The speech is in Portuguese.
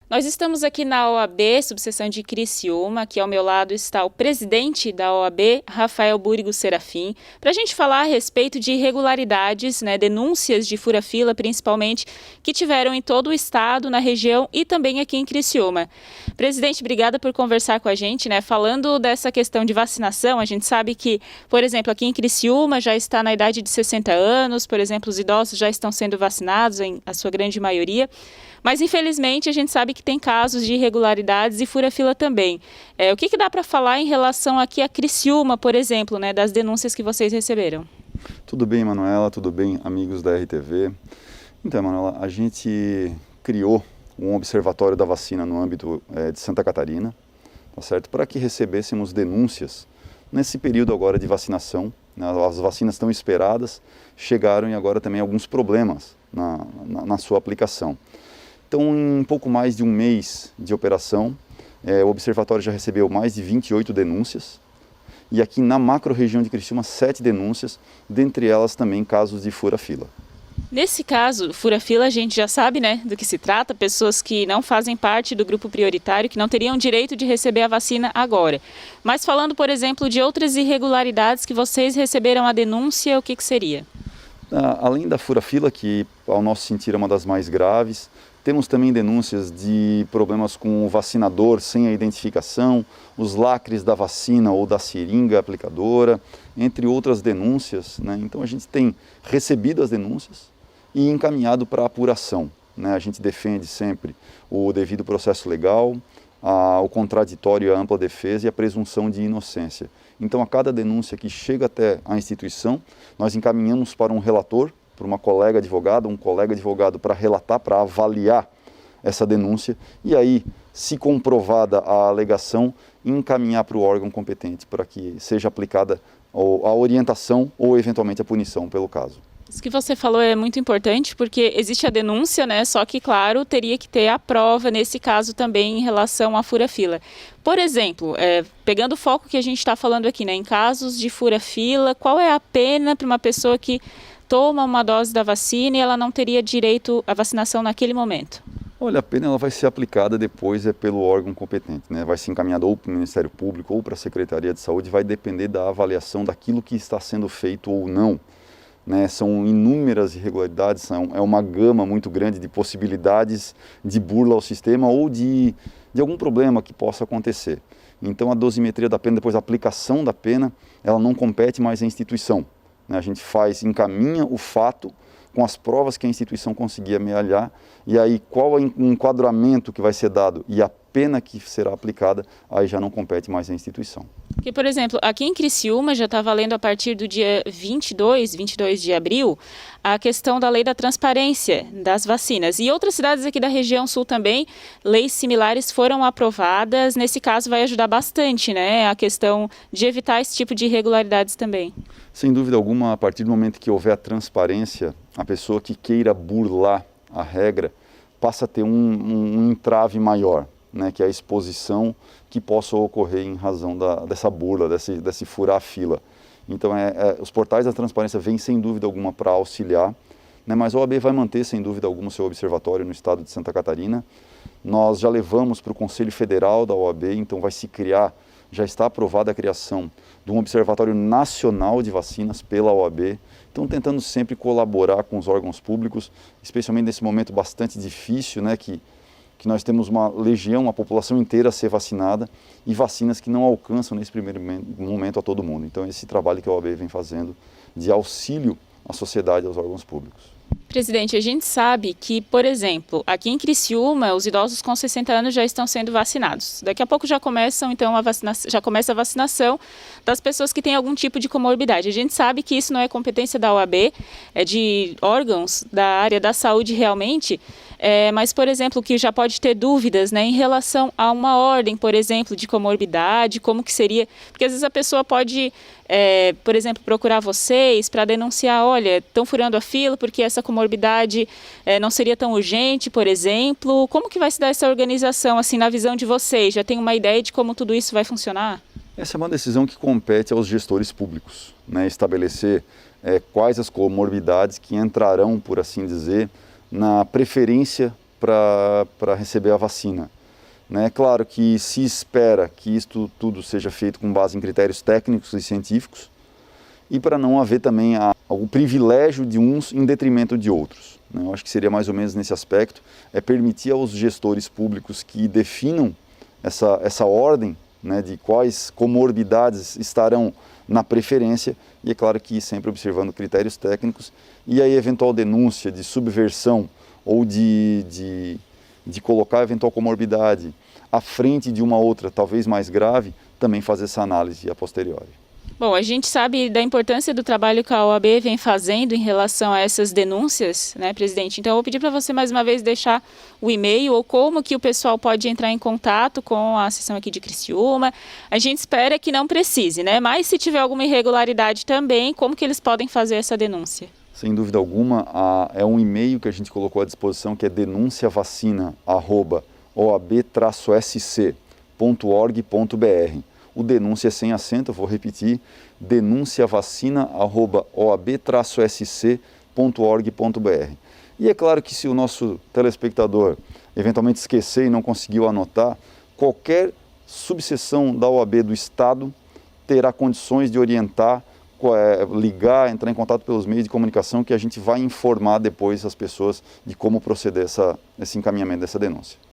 Nós estamos aqui na OAB, subseção de Criciúma. Aqui ao meu lado está o presidente da OAB, Rafael Búrigo Serafim, para a gente falar a respeito de irregularidades, denúncias de fura-fila, principalmente, que tiveram em todo o estado, na região e também aqui em Criciúma. Presidente, obrigada por conversar com a gente, falando dessa questão de vacinação. A gente sabe que, por exemplo, aqui em Criciúma já está na idade de 60 anos, por exemplo, os idosos já estão sendo vacinados, a sua grande maioria. Mas, infelizmente, a gente sabe que tem casos de irregularidades e fura-fila também. O que dá para falar em relação aqui a Criciúma, por exemplo, das denúncias que vocês receberam? Tudo bem, Manuela, tudo bem, amigos da RTV. Então, Manuela, a gente criou um observatório da vacina no âmbito de Santa Catarina, tá certo? Para que recebêssemos denúncias nesse período agora de vacinação. As vacinas estão esperadas, chegaram e agora também alguns problemas na sua aplicação. Então, em pouco mais de um mês de operação, o Observatório já recebeu mais de 28 denúncias. E aqui na macro-região de Criciúma, 7 denúncias, dentre elas também casos de fura-fila. Nesse caso, fura-fila, a gente já sabe do que se trata, pessoas que não fazem parte do grupo prioritário, que não teriam direito de receber a vacina agora. Mas falando, por exemplo, de outras irregularidades que vocês receberam a denúncia, o que seria? Além da fura-fila, que ao nosso sentir é uma das mais graves, temos também denúncias de problemas com o vacinador sem a identificação, os lacres da vacina ou da seringa aplicadora, entre outras denúncias. Então a gente tem recebido as denúncias e encaminhado para apuração. A gente defende sempre o devido processo legal, o contraditório, a ampla defesa e a presunção de inocência. Então a cada denúncia que chega até a instituição, nós encaminhamos para um relator, para uma colega advogada, um colega advogado para relatar, para avaliar essa denúncia e aí, se comprovada a alegação, encaminhar para o órgão competente para que seja aplicada a orientação ou eventualmente a punição pelo caso. Isso que você falou é muito importante porque existe a denúncia, só que, claro, teria que ter a prova nesse caso também em relação à fura-fila. Por exemplo, pegando o foco que a gente está falando aqui, em casos de fura-fila, qual é a pena para uma pessoa que toma uma dose da vacina e ela não teria direito à vacinação naquele momento? Olha, a pena ela vai ser aplicada depois pelo órgão competente, vai ser encaminhada ou para o Ministério Público ou para a Secretaria de Saúde, vai depender da avaliação daquilo que está sendo feito ou não. São inúmeras irregularidades, é uma gama muito grande de possibilidades de burla ao sistema ou de algum problema que possa acontecer. Então a dosimetria da pena, depois a aplicação da pena, ela não compete mais à instituição. A gente encaminha o fato com as provas que a instituição conseguir amealhar e aí qual é o enquadramento que vai ser dado e a pena que será aplicada, aí já não compete mais à instituição. Porque, por exemplo, aqui em Criciúma já está valendo a partir do dia 22 de abril, a questão da lei da transparência das vacinas. E outras cidades aqui da região sul também, leis similares foram aprovadas. Nesse caso vai ajudar bastante, a questão de evitar esse tipo de irregularidades também. Sem dúvida alguma, a partir do momento que houver a transparência, a pessoa que queira burlar a regra passa a ter um entrave maior, que é a exposição que possa ocorrer em razão dessa burla, desse furar a fila. Então, os portais da transparência vêm sem dúvida alguma para auxiliar, mas a OAB vai manter sem dúvida alguma o seu observatório no estado de Santa Catarina. Nós já levamos para o Conselho Federal da OAB, então vai se criar, já está aprovada a criação de um Observatório Nacional de Vacinas pela OAB, então tentando sempre colaborar com os órgãos públicos, especialmente nesse momento bastante difícil, que nós temos uma legião, uma população inteira a ser vacinada e vacinas que não alcançam nesse primeiro momento a todo mundo. Então esse trabalho que a OAB vem fazendo de auxílio à sociedade e aos órgãos públicos. Presidente, a gente sabe que, por exemplo, aqui em Criciúma, os idosos com 60 anos já estão sendo vacinados. Daqui a pouco já começa a vacinação das pessoas que têm algum tipo de comorbidade. A gente sabe que isso não é competência da OAB, é de órgãos da área da saúde realmente, mas, por exemplo, que já pode ter dúvidas em relação a uma ordem, por exemplo, de comorbidade, como que seria, porque às vezes a pessoa pode, por exemplo, procurar vocês para denunciar, olha, estão furando a fila porque essa comorbidade não seria tão urgente, por exemplo. Como que vai se dar essa organização, assim, na visão de vocês? Já tem uma ideia de como tudo isso vai funcionar? Essa é uma decisão que compete aos gestores públicos, estabelecer quais as comorbidades que entrarão, por assim dizer, na preferência para receber a vacina. É claro que se espera que isto tudo seja feito com base em critérios técnicos e científicos e para não haver também o privilégio de uns em detrimento de outros. Eu acho que seria mais ou menos nesse aspecto, é permitir aos gestores públicos que definam essa ordem, de quais comorbidades estarão na preferência, e é claro que sempre observando critérios técnicos, e aí eventual denúncia de subversão ou de colocar eventual comorbidade à frente de uma outra, talvez mais grave, também fazer essa análise a posteriori. Bom, a gente sabe da importância do trabalho que a OAB vem fazendo em relação a essas denúncias, né, presidente? Então, eu vou pedir para você mais uma vez deixar o e-mail ou como que o pessoal pode entrar em contato com a seção aqui de Criciúma. A gente espera que não precise, né? Mas se tiver alguma irregularidade também, como que eles podem fazer essa denúncia? Sem dúvida alguma, é um e-mail que a gente colocou à disposição, que é denunciavacina@oab-sc.org.br. O denúncia é sem acento, eu vou repetir, denunciavacina@oab-sc.org.br. E é claro que se o nosso telespectador eventualmente esquecer e não conseguiu anotar, qualquer subseção da OAB do Estado terá condições de orientar, ligar, entrar em contato pelos meios de comunicação, que a gente vai informar depois as pessoas de como proceder esse encaminhamento dessa denúncia.